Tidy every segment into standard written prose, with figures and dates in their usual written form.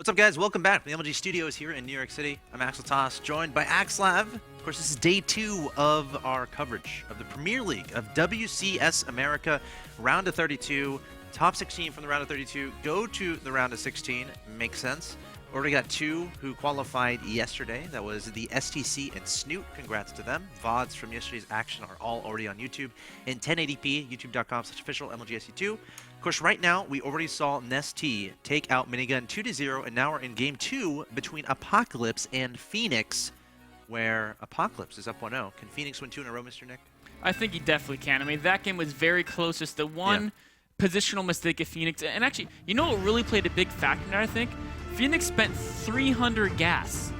What's up, guys? Welcome back to the MLG Studios here in New York City. I'm Axel Toss, joined by Axlav. Of course, this is day 2 of our coverage of the Premier League of WCS America, round of 32. Top 16 from the round of 32 go to the round of 16. Makes sense. Already got 2 who qualified yesterday. That was the STC and Snoot. Congrats to them. VODs from yesterday's action are all already on YouTube in 1080p, youtube.com/official MLGSC2. Of course, right now, we already saw Nestea take out Minigun 2-0, and now we're in Game 2 between Apocalypse and Fenix, where Apocalypse is up 1-0. Can Fenix win 2 in a row, Mr. Nick? I think he definitely can. I mean, that game was very close. Just the one positional mistake of Fenix. And actually, you know what really played a big factor there, I think? Fenix spent 300 gas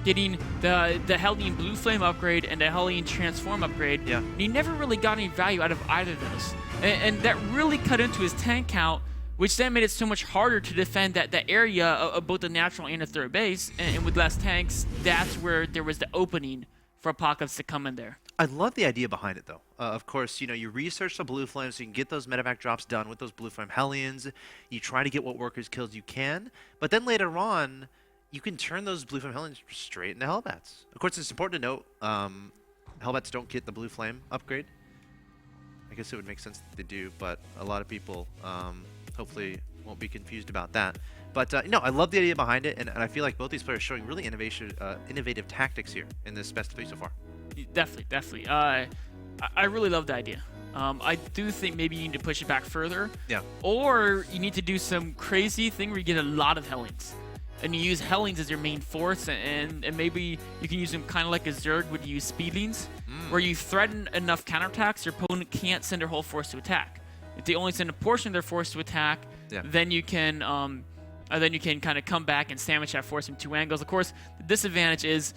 getting the Hellion Blue Flame upgrade and the Hellion Transform upgrade. Yeah. And he never really got any value out of either of those. And that really cut into his tank count, which then made it so much harder to defend that area of both the natural and the third base. And with less tanks, that's where there was the opening for Apocalypse to come in there. I love the idea behind it, though. Of course, you know, you research the Blue Flame so you can get those medevac drops done with those Blue Flame Hellions. You try to get what workers kills you can. But then later on, you can turn those Blue Flame Hellions straight into Hellbats. Of course, it's important to note, Hellbats don't get the Blue Flame upgrade. I guess it would make sense that they do, but a lot of people hopefully won't be confused about that. But no, I love the idea behind it, and I feel like both these players are showing really innovative tactics here in this best of 3 so far. Definitely. I really love the idea. I do think maybe you need to push it back further. Yeah. Or you need to do some crazy thing where you get a lot of Hellions. And you use Hellions as your main force, and maybe you can use them kind of like a Zerg would use Speedlings, where you threaten enough counterattacks, your opponent can't send their whole force to attack. If they only send a portion of their force to attack, then you can kind of come back and sandwich that force from 2 angles. Of course, the disadvantage is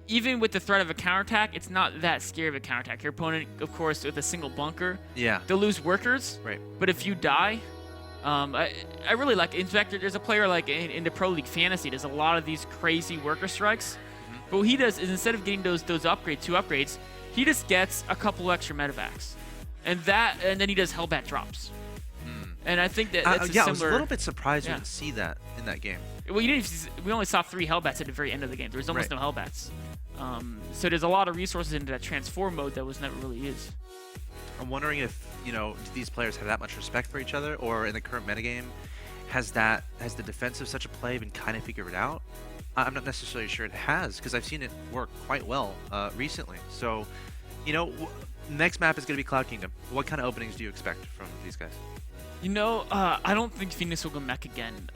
even with the threat of a counterattack, it's not that scary of a counterattack. Your opponent, of course, with a single bunker, they'll lose workers. Right. But if you die, I really like it. In fact, there's a player like in the Pro League Fantasy, there's a lot of these crazy worker strikes. But what he does is instead of getting those 2 upgrades, he just gets a couple extra medevacs. And then he does Hellbat drops. And I think that's a similar... I was a little bit surprised we didn't see that in that game. Well, we only saw 3 Hellbats at the very end of the game. There was almost no Hellbats. So there's a lot of resources into that transform mode that was never really used. I'm wondering if, you know, do these players have that much respect for each other, or in the current metagame, has the defense of such a play been kind of figured out? I'm not necessarily sure it has, because I've seen it work quite well recently. So, you know, next map is going to be Cloud Kingdom. What kind of openings do you expect from these guys? You know, I don't think Fenix will go mech again.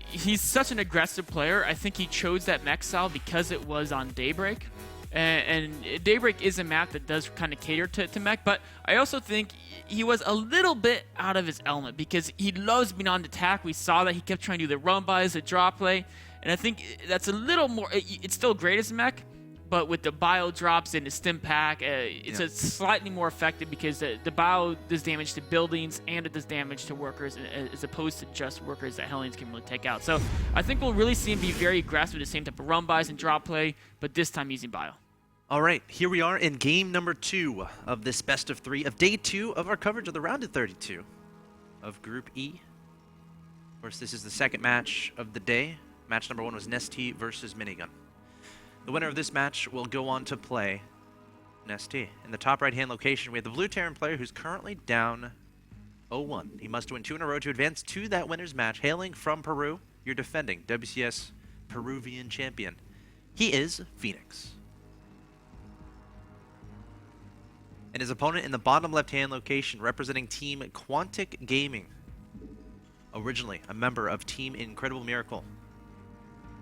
He's such an aggressive player. I think he chose that mech style because it was on Daybreak. And Daybreak is a map that does kind of cater to mech, but I also think he was a little bit out of his element because he loves being on attack. We saw that he kept trying to do the run-bys, the drop play, and I think that's a little more... It's still great as a mech, but with the bio drops and the stim pack, it's a slightly more effective because the bio does damage to buildings and it does damage to workers as opposed to just workers that Hellions can really take out. So I think we'll really see him be very aggressive with the same type of run-bys and drop play, but this time using bio. All right, here we are in game number 2 of this best of 3 of day 2 of our coverage of the round of 32 of Group E. Of course, this is the second match of the day. Match number 1 was Nestea versus Minigun. The winner of this match will go on to play Nestea. In the top right-hand location, we have the Blue Terran player who's currently down 0-1. He must win 2 in a row to advance to that winner's match. Hailing from Peru, your defending WCS Peruvian champion. He is Fenix. And his opponent in the bottom left-hand location, representing Team Quantic Gaming. Originally a member of Team Incredible Miracle.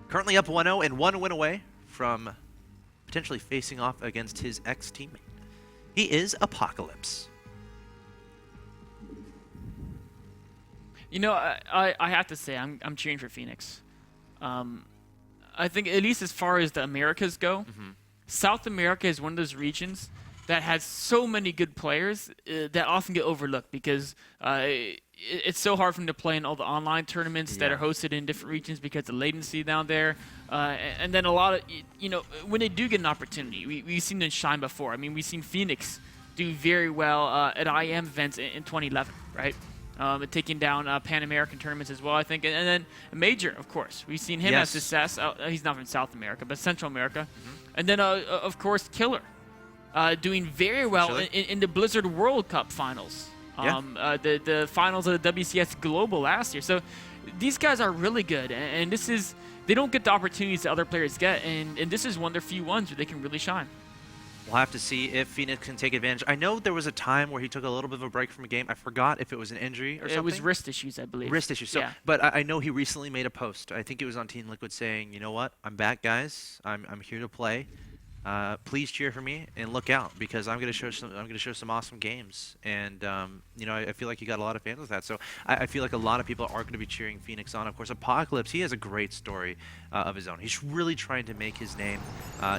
Currently up 1-0 and 1 win away from potentially facing off against his ex-teammate. He is Apocalypse. You know, I have to say, I'm cheering for Fenix. I think at least as far as the Americas go, South America is one of those regions that has so many good players that often get overlooked because it's so hard for them to play in all the online tournaments that are hosted in different regions because of the latency down there. And then a lot of, you know, when they do get an opportunity, we've seen them shine before. I mean, we've seen Fenix do very well at IM events in 2011, right? taking down Pan American tournaments as well, I think. And then Major, of course. We've seen him have success. He's not from South America, but Central America. And then, of course, Killer, doing very well in the Blizzard World Cup finals. The finals of the WCS Global last year. So these guys are really good, and this is, they don't get the opportunities that other players get, and this is one of their few ones where they can really shine. We'll have to see if Fenix can take advantage. I know there was a time where he took a little bit of a break from a game. I forgot if it was an injury or something. It was wrist issues, I believe. Wrist issues. So, yeah. But I know he recently made a post. I think it was on Team Liquid saying, you know what, I'm back, guys. I'm here to play. Please cheer for me and look out, because I'm gonna show some awesome games, and you know, I feel like he got a lot of fans with that. So I feel like a lot of people are gonna be cheering Fenix on. Of course, Apocalypse, he has a great story of his own. He's really trying to make his name.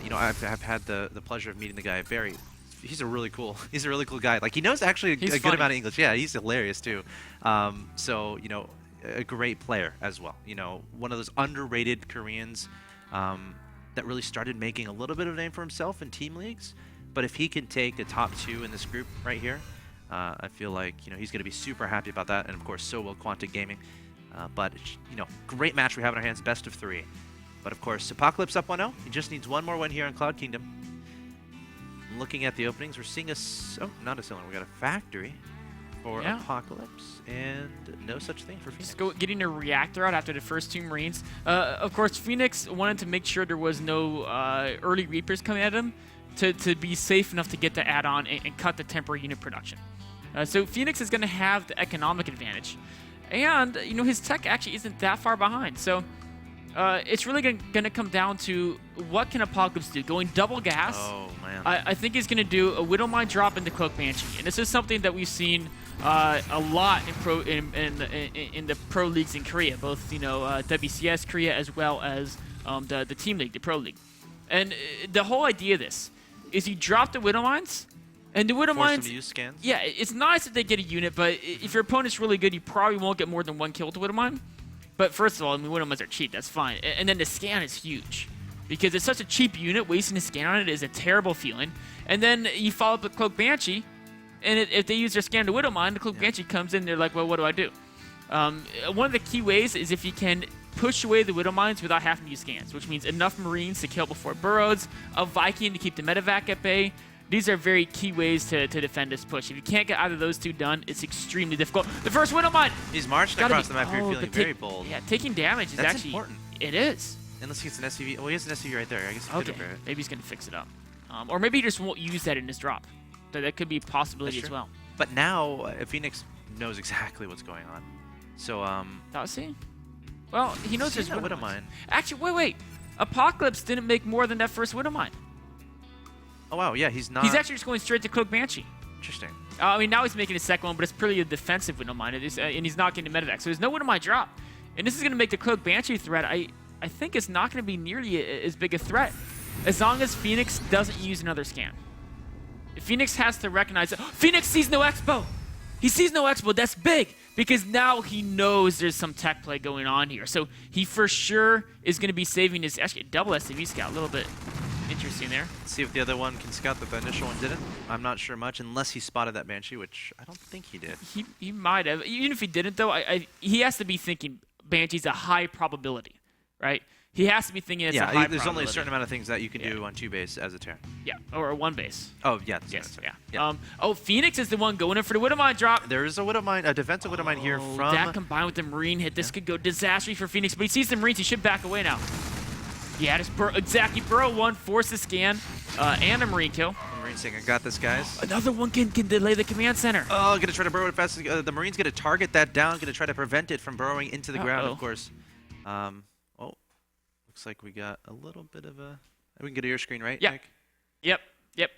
You know, I've had the pleasure of meeting the guy. He's a really cool guy. Like, he knows actually a good amount of English. Yeah, he's hilarious too. So, you know, a great player as well. You know, one of those underrated Koreans. That really started making a little bit of a name for himself in team leagues. But if he can take the top 2 in this group right here, I feel like, you know, he's going to be super happy about that. And of course, so will Quantic Gaming. But, you know, great match we have in our hands, best of 3. But of course, Apocalypse up 1-0. He just needs one more win here on Cloud Kingdom. Looking at the openings, we're seeing not a cylinder. We got a factory for Apocalypse, and no such thing for Fenix. Just getting a reactor out after the first 2 Marines. Of course, Fenix wanted to make sure there was no early Reapers coming at him to be safe enough to get the add-on and cut the temporary unit production. So Fenix is going to have the economic advantage. And, you know, his tech actually isn't that far behind. So it's really going to come down to what can Apocalypse do. Going double gas. Oh, man. I think he's going to do a Widowmine drop into Cloak Banshee. And this is something that we've seen a lot in the pro leagues in Korea, both, you know, WCS Korea as well as the team league, the pro league. And the whole idea of this is you drop the Widowmines, and the Widowmines, force them to use scans. Yeah, it's nice if they get a unit, but if your opponent's really good, you probably won't get more than 1 kill with the Widowmine. But first of all, I mean, Widowmines are cheap, that's fine. And then the scan is huge, because it's such a cheap unit. Wasting a scan on it is a terrible feeling. And then you follow up with Cloak Banshee, and if they use their scan to Widowmine, the Cloak Banshee comes in, they're like, well, what do I do? One of the key ways is if you can push away the Widowmines without having to use scans, which means enough Marines to kill before burrows, a Viking to keep the medevac at bay. These are very key ways to defend this push. If you can't get either of those 2 done, it's extremely difficult. The first Widowmine! He's marching across the map here, feeling very bold. Yeah, taking damage is actually important. It is. Unless he gets an SCV. Well, he has an SCV right there. I guess he could have it. Maybe he's going to fix it up. Or maybe he just won't use that in his drop. That could be a possibility as well. But now, Fenix knows exactly what's going on. So, does he? Well, he knows there's Widowmine. Actually, wait. Apocalypse didn't make more than that first Widowmine. Oh, wow. Yeah, he's not. He's actually just going straight to Cloak Banshee. Interesting. I mean, now he's making a second one, but it's purely a defensive Widowmine, and he's not getting the medevac. So there's no Widowmine drop. And this is going to make the Cloak Banshee threat, I think it's not going to be nearly as big a threat, as long as Fenix doesn't use another scan. Fenix has to recognize that. Fenix sees no expo! He sees no expo. That's big, because now he knows there's some tech play going on here. So he for sure is going to be saving his actually double SCV scout. A little bit interesting there. Let's see if the other one can scout that the initial one didn't. I'm not sure much, unless he spotted that Banshee, which I don't think he did. He might have. Even if he didn't, though, he has to be thinking Banshee's a high probability, right? He has to be thinking it's a high probability. There's only a certain amount of things that you can do on 2 base as a Terran. Yeah, or 1 base. Oh, yeah. Yes, yeah. Fenix is the one going in for the Widowmine drop. There is a Widowmine, a defensive Widowmine here from... that combined with the Marine hit, this could go disastrously for Fenix, but he sees the Marines, he should back away now. Yeah, just exactly. Burrow 1, force the scan, and a Marine kill. The Marine saying, I got this, guys. Another one can delay the command center. Oh, gonna try to burrow it fast. The Marine's gonna target that down, gonna try to prevent it from burrowing into the ground, of course. Looks like we got a little bit of a... We can get to your screen, right, Nick? Yep.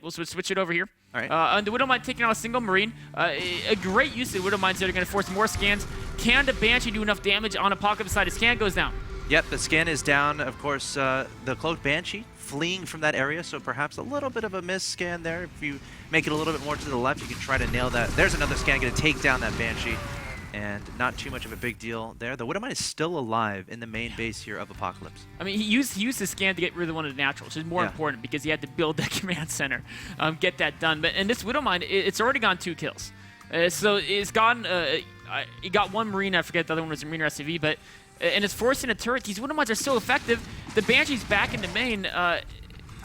We'll switch it over here. All right. And the Widowmine taking out a single Marine. A great use of the Widowmines that are going to force more scans. Can the Banshee do enough damage on Apocalypse side? His scan goes down. Yep, the scan is down. Of course, the Cloaked Banshee fleeing from that area, so perhaps a little bit of a miss scan there. If you make it a little bit more to the left, you can try to nail that. There's another scan going to take down that Banshee. And not too much of a big deal there. The Widowmine is still alive in the main base here of Apocalypse. I mean, he used his scan to get rid of one of the naturals, which is more important because he had to build that command center, get that done. And this Widowmine, it's already gone 2 kills. So it's gotten, it got one Marine, I forget the other one was a Marine or SCV, but, and it's forcing a turret. These Widowmines are so effective. The Banshee's back into main.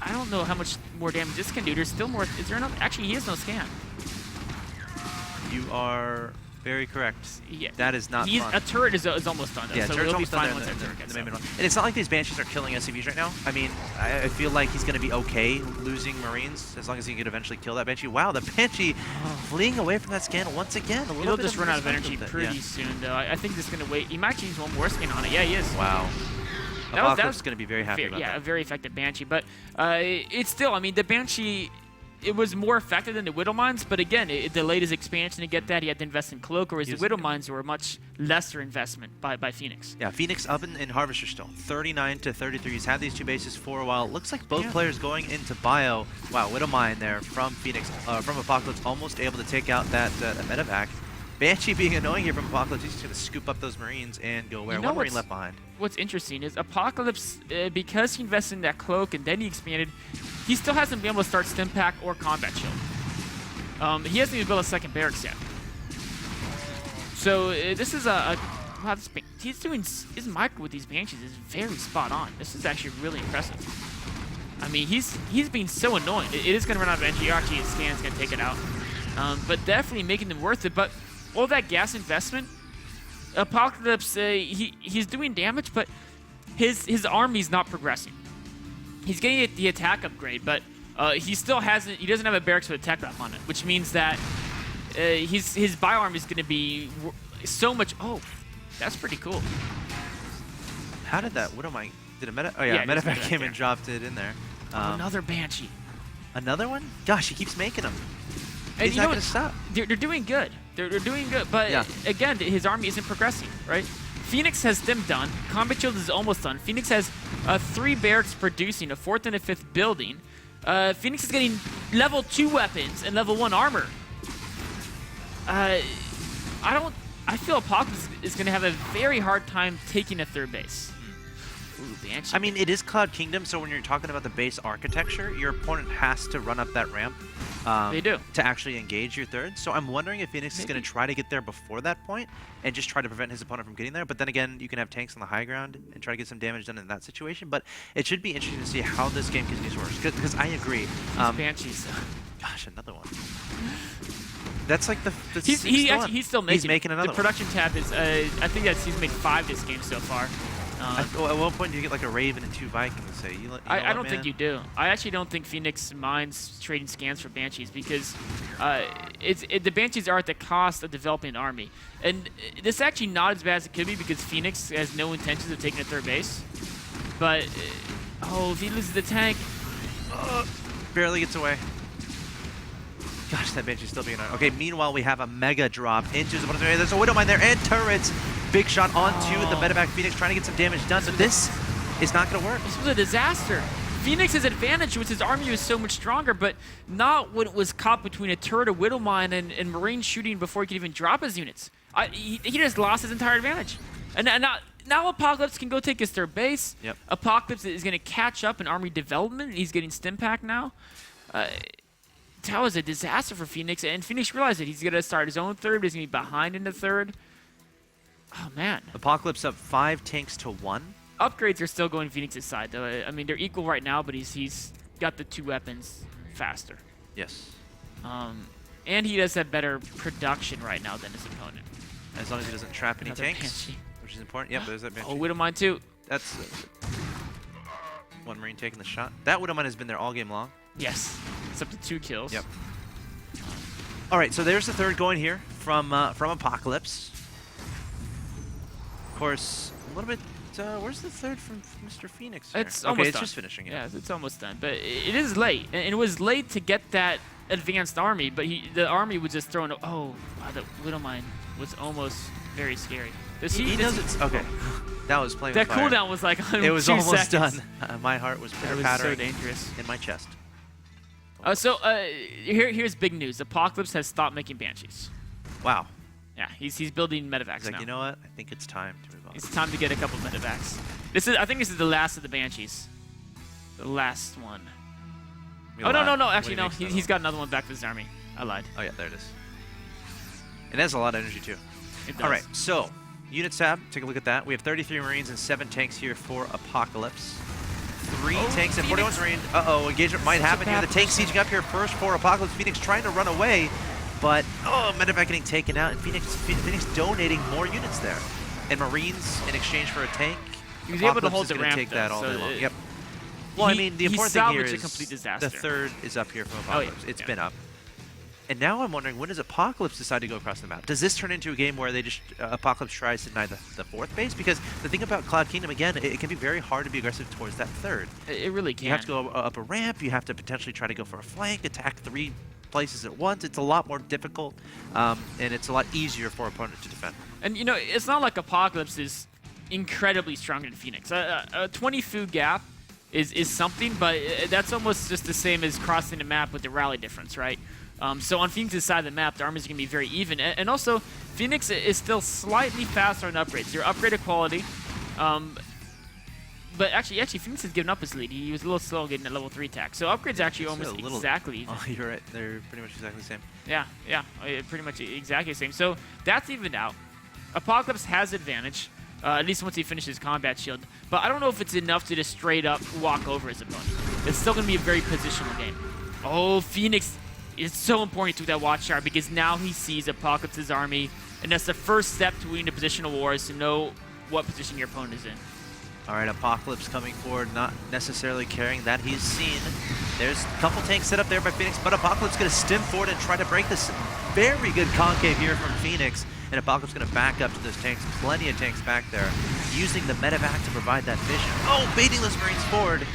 I don't know how much more damage this can do. There's still more, is there enough? Actually, he has no scan. You are very correct. Yeah. That is not fun. A turret is almost done, though, Yeah, so turret's it'll be almost done fine once in that turret gets the main up. middle. And it's not like these Banshees are killing SCVs right now. I mean, I feel like he's going to be okay losing Marines as long as he can eventually kill that Banshee. Wow, the Banshee fleeing away from that scan once again. He'll just run out of energy pretty soon, though. I think he's going to wait. He might use one more skin on it. Yeah, he is. Wow. That was going to be very happy about that. Yeah, a very effective Banshee. But it's still, I mean, the Banshee, it was more effective than the Widowmines, but again, it delayed his expansion to get that. He had to invest in Cloak, whereas the Widowmines were a much lesser investment by Fenix. Yeah, Fenix up in Harvester still. 39 to 33. He's had these two bases for a while. It looks like both players going into bio. Wow, Widowmine there from Fenix, from Apocalypse, almost able to take out that medevac. Banshee being annoying here from Apocalypse. He's just going to scoop up those Marines and go where? One Marine left behind. What's interesting is Apocalypse, because he invested in that Cloak and then he expanded, he still hasn't been able to start Stim Pack or Combat Shield. He hasn't even built a second barracks yet. So this is wow, he's doing, his micro with these Banshees is very spot on. This is actually really impressive. I mean, he's being so annoying. It is going to run out of energy. Actually, his scan's going to take it out. But definitely making them worth it. But all that gas investment, Apocalypse, he's doing damage, but his army's not progressing. He's getting the attack upgrade, but he still hasn't. He doesn't have a barracks with a tech rep on it, which means that his bio army is going to be so much. Oh, that's pretty cool. How did that? What am I? Did a meta? Oh yeah, medevac came and dropped it in there. Another Banshee. Another one? Gosh, he keeps making them. And he's not going to stop. They're doing good. They're doing good, but again, his army isn't progressing, right? Fenix has Stim done. Combat Shield is almost done. Fenix has 3 barracks producing, a 4th and a 5th building. Fenix is getting level 2 weapons and level 1 armor. I feel Apocalypse is going to have a very hard time taking a 3rd base. Ooh, Banshee. I mean, it is Cloud Kingdom, so when you're talking about the base architecture, your opponent has to run up that ramp. They do. To actually engage your 3rd. So I'm wondering if Fenix is going to try to get there before that point and just try to prevent his opponent from getting there. But then again, you can have tanks on the high ground and try to get some damage done in that situation. But it should be interesting to see how this game continues to work. Because I agree. Banshees. Gosh, another one. That's like the he's still making. He's making another The production tab is. I think he's made 5 this game so far. At one point, do you get like a Raven and 2 Vikings? Say, I don't think you do. I actually don't think Fenix minds trading scans for Banshees because the Banshees are at the cost of developing an army. And this is actually not as bad as it could be because Fenix has no intentions of taking a 3rd base. But, if he loses the tank... barely gets away. Gosh, that Banshee's still being on. Okay, meanwhile, we have a mega drop into the bottom area. There's a Widowmine there and turrets. Big shot onto the medevac Fenix, trying to get some damage done, but this is not going to work. This was a disaster. Fenix's advantage was his army was so much stronger, but not when it was caught between a turret, a Widowmine, and Marine shooting before he could even drop his units. He just lost his entire advantage. And now Apocalypse can go take his 3rd base. Yep. Apocalypse is going to catch up in army development. He's getting Stim Pack now. That was a disaster for Fenix, and Fenix realized that he's going to start his own 3rd. He's going to be behind in the 3rd. Oh, man. Apocalypse up 5 tanks to 1. Upgrades are still going Fenix's side, though. I mean, they're equal right now, but he's got the 2 weapons faster. Yes. And he does have better production right now than his opponent. As long as he doesn't trap any Another tanks, Banshee. which is important. Yep, there's that Banshee. Oh, Widowmine, too. That's 1 Marine taking the shot. That Widowmine has been there all game long. Yes. It's up to 2 kills. Yep. All right, so there's the 3rd going here from Apocalypse. Of course, a little bit. Where's the 3rd from Mr. Phoenix? Here? It's almost it's done. just finishing it. Yeah, it's almost done, but it is late, and it was late to get that advanced army. But the army was just throwing. Oh, wow, the Widowmine was almost very scary. He knows it's okay. That was playing. That with fire. cooldown was like it was 2 almost seconds. done. My heart was That was pattering so dangerous in my chest. Here's big news. Apocalypse has stopped making Banshees. Wow. Yeah, he's building medevacs He's like, now. You know what? I think it's time to move on. It's time to get a couple medevacs. I think this is the last of the Banshees. The last one. No. Actually, no. He's got another one back with his army. I lied. Oh yeah, there it is. It has a lot of energy, too. It does. All right, so units tab, take a look at that. We have 33 Marines and 7 tanks here for Apocalypse. 3 tanks and 41 Marines. Uh-oh, engagement might happen here. The tank sieging up here first for Apocalypse. Fenix trying to run away, but medevac getting taken out, and Fenix donating more units there. And Marines in exchange for a tank. He was able to Apocalypse hold is the gonna ramp, take though, that all so day long. Yep. Well, I mean, the important thing here salvaged is a complete disaster. the third is up here from Oh, yeah. Apocalypse. It's been up. And now I'm wondering, when does Apocalypse decide to go across the map? Does this turn into a game where they just Apocalypse tries to deny the fourth base? Because the thing about Cloud Kingdom, again, it can be very hard to be aggressive towards that third. It really can. You have to go up a ramp. You have to potentially try to go for a flank, attack 3 places at once. It's a lot more difficult, and it's a lot easier for opponent to defend. And, you know, it's not like Apocalypse is incredibly stronger than Fenix. A 20 food gap is something, but that's almost just the same as crossing the map with the rally difference, right? So on Fenix's side of the map, the armies are going to be very even. And also, Fenix is still slightly faster on upgrades. Your upgraded quality. But actually, Fenix has given up his lead. He was a little slow getting that level 3 attack. So upgrades are actually almost exactly even. Oh, you're right. They're pretty much exactly the same. Yeah, pretty much exactly the same. So that's evened out. Apocalypse has advantage, at least once he finishes combat shield. But I don't know if it's enough to just straight up walk over his opponent. It's still going to be a very positional game. Oh, Fenix is so important to that watchtower because now he sees Apocalypse's army, and that's the first step to winning the positional war is to know what position your opponent is in. All right, Apocalypse coming forward, not necessarily caring that he's seen. There's a couple tanks set up there by Fenix, but Apocalypse going to stem forward and try to break this very good concave here from Fenix. And Apocalypse going to back up to those tanks. Plenty of tanks back there, using the medevac to provide that vision. Oh, baiting those Marines forward.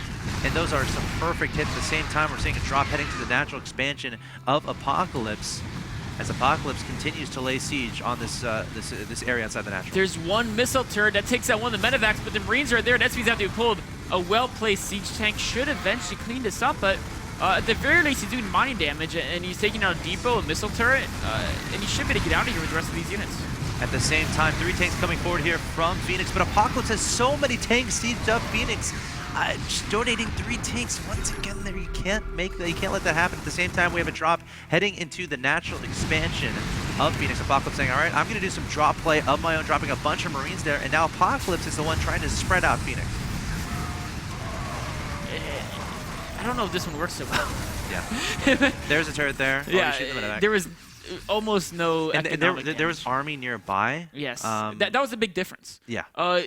And those are some perfect hits. At the same time, we're seeing a drop heading to the natural expansion of Apocalypse, as Apocalypse continues to lay siege on this this area outside the natural. There's one missile turret that takes out one of the medevacs, but the Marines are there, and SPs have to be pulled. A well-placed siege tank should eventually clean this up, but at the very least, he's doing mining damage, and he's taking out a depot, a missile turret, and he should be able to get out of here with the rest of these units. At the same time, 3 tanks coming forward here from Fenix, but Apocalypse has so many tanks sieged up Fenix. Just donating 3 tanks once again there. You can't let that happen. At the same time, we have a drop heading into the natural expansion of Fenix. Apocalypse saying, all right, I'm going to do some drop play of my own, dropping a bunch of Marines there, and now Apocalypse is the one trying to spread out Fenix. I don't know if this one works so well. Yeah. There's a turret there. Yeah, there was almost no economic damage. There was army nearby. Yes, that was a big difference. Yeah.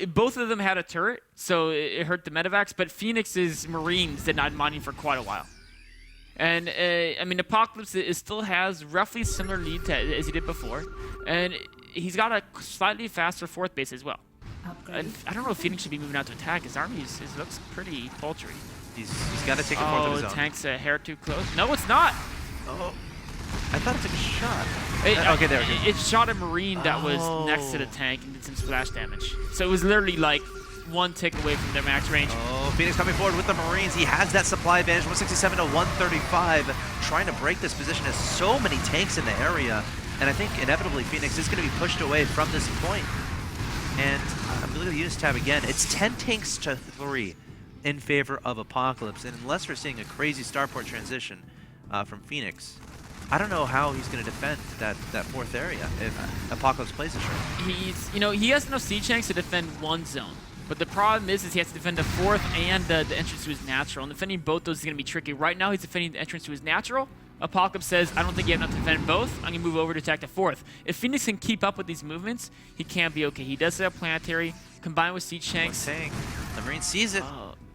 Both of them had a turret, so it hurt the medevacs, but Fenix's Marines did not mining for quite a while. And, I mean, Apocalypse still has roughly similar lead as he did before, and he's got a slightly faster 4th base as well. And I don't know if Fenix should be moving out to attack. His army looks pretty paltry. He's got to take it forth of his own. Oh, tank's a hair too close. No, it's not. Oh, I thought it took a shot. Okay, there it goes. It shot a Marine that was next to the tank and did some splash damage. So it was literally like 1 tick away from their max range. Oh, Fenix coming forward with the Marines. He has that supply advantage, 167 to 135, trying to break this position. Has so many tanks in the area, and I think inevitably Fenix is going to be pushed away from this point. And I'm looking at the units tab again. It's 10 tanks to 3 in favor of Apocalypse, and unless we're seeing a crazy starport transition from Fenix, I don't know how he's going to defend that 4th area if Apocalypse plays it right. He has enough siege tanks to defend 1 zone, but the problem is he has to defend the 4th and the entrance to his natural, and defending both those is going to be tricky. Right now, he's defending the entrance to his natural. Apocalypse says, I don't think you have enough to defend both. I'm going to move over to attack the 4th. If Fenix can keep up with these movements, he can't be okay. He does set up planetary, combined with siege tanks. The Marine sees it.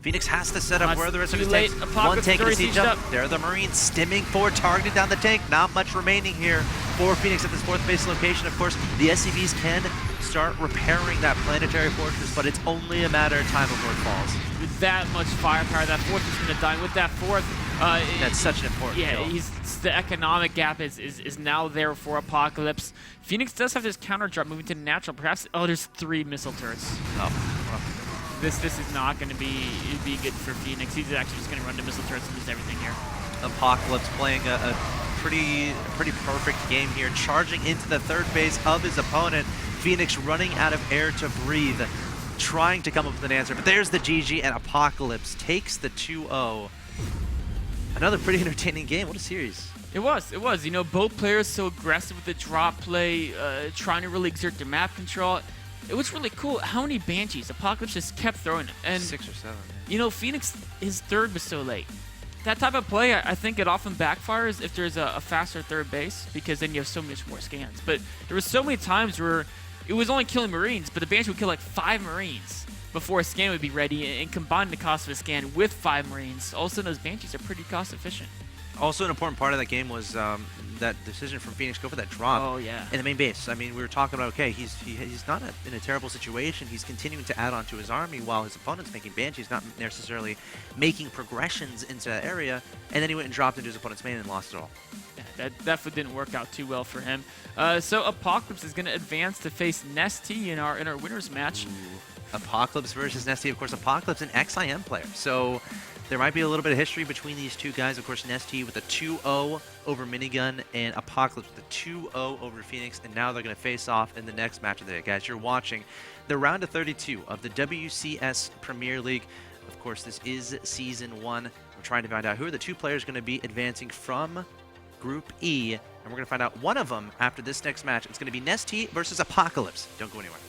Fenix has to set up where the rest of his late. tanks. 1 tank to siege up. up. There are the Marines stimming forward, targeting down the tank. Not much remaining here for Fenix at this 4th base location. Of course, the SCVs can start repairing that planetary fortress, but it's only a matter of time before it falls. With that much firepower, that 4th is going to die. With that 4th, that's such an important kill. The economic gap is now there for Apocalypse. Fenix does have this counter drop moving to the natural. Perhaps, there's 3 missile turrets. This is not going to be good for Fenix. He's actually just going to run the missile turrets and lose everything here. Apocalypse playing a pretty perfect game here, charging into the 3rd base of his opponent. Fenix running out of air to breathe, trying to come up with an answer. But there's the GG, and Apocalypse takes the 2-0. Another pretty entertaining game. What a series. It was. You know, both players so aggressive with the drop play, trying to really exert their map control. It was really cool how many Banshees Apocalypse just kept throwing it. And 6 or 7. you know, Fenix, his third was so late. That type of play, I think it often backfires if there's a faster third base, because then you have so much more scans. But there were so many times where it was only killing Marines, but the Banshee would kill like 5 Marines before a scan would be ready, and combine the cost of a scan with 5 Marines. Also, those Banshees are pretty cost efficient. Also, an important part of that game was that decision from Fenix go for that drop Oh, yeah. in the main base. I mean, we were talking about, okay, he's not in a terrible situation. He's continuing to add on to his army while his opponent's making Banshees, not necessarily making progressions into that area. And then he went and dropped into his opponent's main and lost it all. Yeah, that definitely didn't work out too well for him. So Apocalypse is going to advance to face Nesty in our winners match. Ooh. Apocalypse versus Nesty. Of course, Apocalypse an XIM player. So there might be a little bit of history between these two guys. Of course, Nesty with a 2-0 over Minigun, and Apocalypse with a 2-0 over Fenix. And now they're going to face off in the next match of the day. Guys, you're watching the round of 32 of the WCS Premier League. Of course, this is Season 1. We're trying to find out who are the 2 players going to be advancing from Group E. And we're going to find out one of them after this next match. It's going to be Nesty versus Apocalypse. Don't go anywhere.